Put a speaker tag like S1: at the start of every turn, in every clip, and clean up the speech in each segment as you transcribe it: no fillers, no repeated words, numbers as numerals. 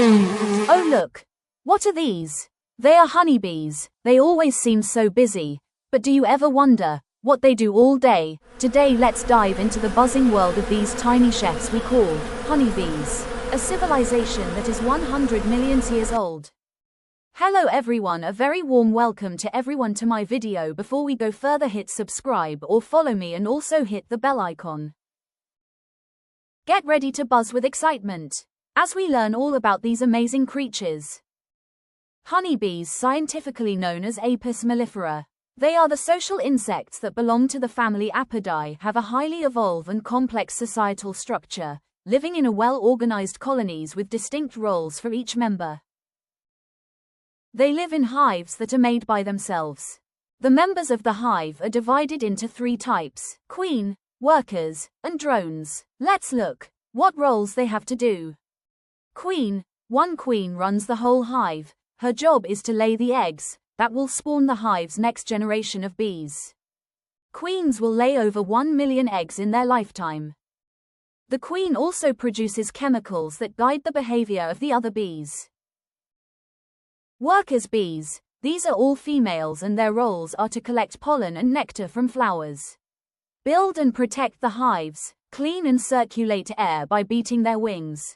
S1: Oh look! What are these? They are honeybees. They always seem so busy. But do you ever wonder what they do all day? Today let's dive into the buzzing world of these tiny chefs we call honeybees, a civilization that is 100 million years old. Hello everyone, a very warm welcome to everyone to my video. Before we go further, hit subscribe or follow me and also hit the bell icon. Get ready to buzz with excitement as we learn all about these amazing creatures. Honeybees, scientifically known as Apis mellifera. They are the social insects that belong to the family Apidae, have a highly evolved and complex societal structure, living in a well-organized colonies with distinct roles for each member. They live in hives that are made by themselves. The members of the hive are divided into three types: queen, workers, and drones. Let's look what roles they have to do. Queen. One queen runs the whole hive. Her job is to lay the eggs that will spawn the hive's next generation of bees. Queens will lay over 1 million eggs in their lifetime. The queen also produces chemicals that guide the behavior of the other bees. Workers bees. These are all females and their roles are to collect pollen and nectar from flowers, build and protect the hives, clean and circulate air by beating their wings.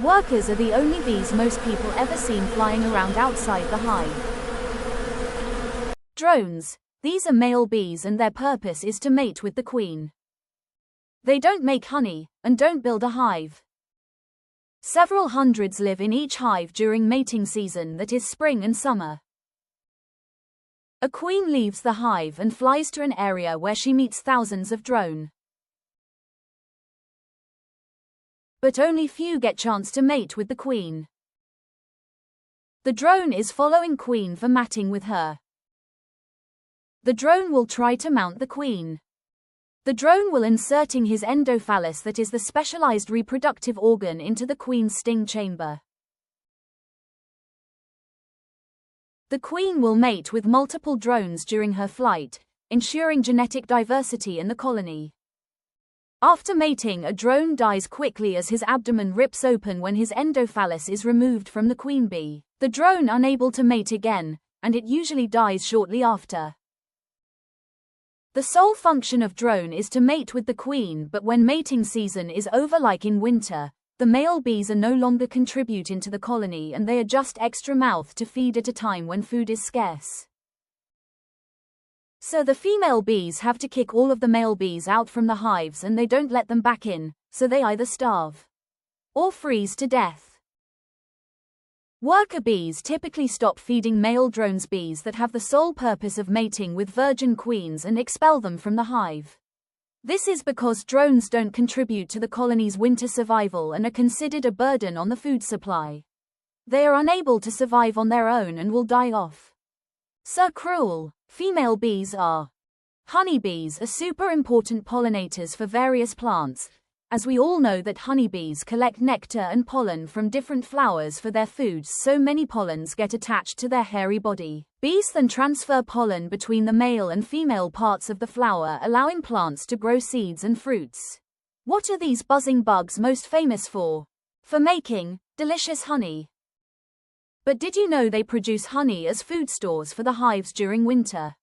S1: Workers are the only bees most people ever seen flying around outside the hive. Drones. These are male bees and their purpose is to mate with the queen. They don't make honey and don't build a hive. Several hundreds live in each hive during mating season, that is spring and summer. A queen leaves the hive and flies to an area where she meets thousands of drones. But only few get chance to mate with the queen. The drone is following queen for mating with her. The drone will try to mount the queen. The drone will inserting his endophallus, that is the specialized reproductive organ, into the queen's sting chamber. The queen will mate with multiple drones during her flight, ensuring genetic diversity in the colony. After mating, a drone dies quickly as his abdomen rips open when his endophallus is removed from the queen bee. The drone unable to mate again, and it usually dies shortly after. The sole function of drone is to mate with the queen, but when mating season is over, like in winter, the male bees are no longer contributing to the colony and they are just extra mouth to feed at a time when food is scarce. So the female bees have to kick all of the male bees out from the hives and they don't let them back in, so they either starve or freeze to death. Worker bees typically stop feeding male drones bees that have the sole purpose of mating with virgin queens and expel them from the hive. This is because drones don't contribute to the colony's winter survival and are considered a burden on the food supply. They are unable to survive on their own and will die off. So cruel. Female bees are. Honeybees are super important pollinators for various plants, as we all know that honeybees collect nectar and pollen from different flowers for their food. So many pollens get attached to their hairy body. Bees then transfer pollen between the male and female parts of the flower, allowing plants to grow seeds and fruits. What are these buzzing bugs most famous for? For making delicious honey. But did you know they produce honey as food stores for the hives during winter?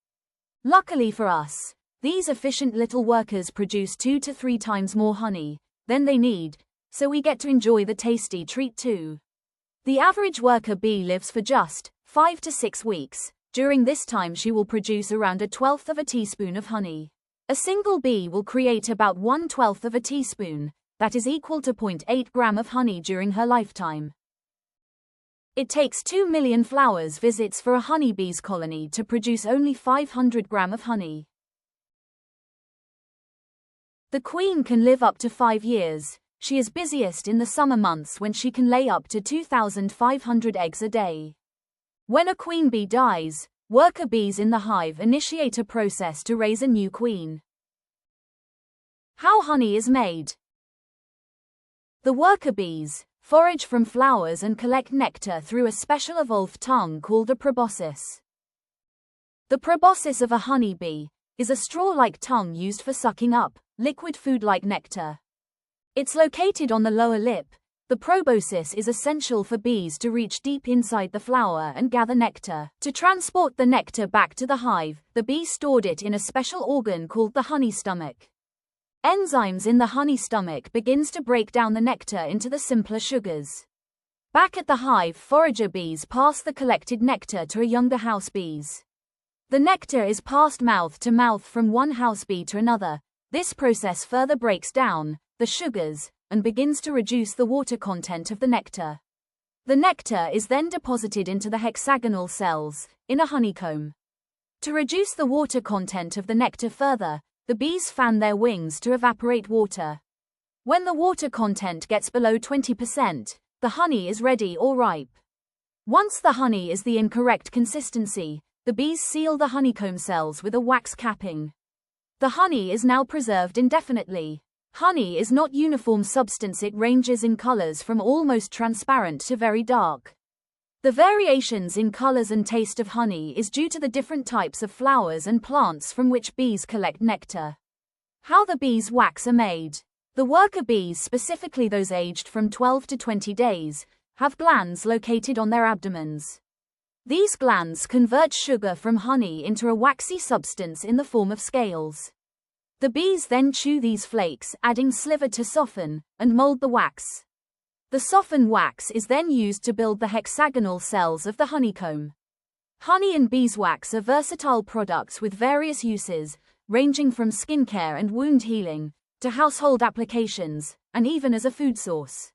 S1: Luckily for us, these efficient little workers produce 2 to 3 times more honey than they need, so we get to enjoy the tasty treat too. The average worker bee lives for just 5 to 6 weeks. During this time she will produce around 1/12 of a teaspoon of honey. A single bee will create about 1/12 of a teaspoon, that is equal to 0.8 gram of honey during her lifetime. It takes 2 million flowers visits for a honeybee's colony to produce only 500 grams of honey. The queen can live up to 5 years. She is busiest in the summer months when she can lay up to 2,500 eggs a day. When a queen bee dies, worker bees in the hive initiate a process to raise a new queen. How honey is made. The worker bees forage from flowers and collect nectar through a special evolved tongue called a proboscis. The proboscis of a honeybee is a straw-like tongue used for sucking up liquid food like nectar. It's located on the lower lip, The proboscis is essential for bees to reach deep inside the flower and gather nectar. To transport the nectar back to the hive, the bee stored it in a special organ called the honey stomach. Enzymes in the honey stomach begins to break down the nectar into the simpler sugars. Back at the hive, forager bees pass the collected nectar to a younger house bees. The nectar is passed mouth to mouth from one house bee to another. This process further breaks down the sugars and begins to reduce the water content of the nectar. The nectar is then deposited into the hexagonal cells in a honeycomb. To reduce the water content of the nectar further, the bees fan their wings to evaporate water. When the water content gets below 20%, the honey is ready or ripe. Once the honey is the incorrect consistency, the bees seal the honeycomb cells with a wax capping. The honey is now preserved indefinitely. Honey is not uniform substance. It ranges in colors from almost transparent to very dark. The variations in colors and taste of honey is due to the different types of flowers and plants from which bees collect nectar. How the bees' wax are made. The worker bees, specifically those aged from 12 to 20 days, have glands located on their abdomens. These glands convert sugar from honey into a waxy substance in the form of scales. The bees then chew these flakes, adding sliver to soften and mold the wax. The softened wax is then used to build the hexagonal cells of the honeycomb. Honey and beeswax are versatile products with various uses, ranging from skincare and wound healing, to household applications, and even as a food source.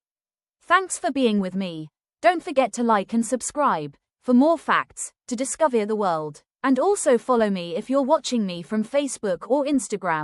S1: Thanks for being with me. Don't forget to like and subscribe for more facts to discover the world. And also follow me if you're watching me from Facebook or Instagram.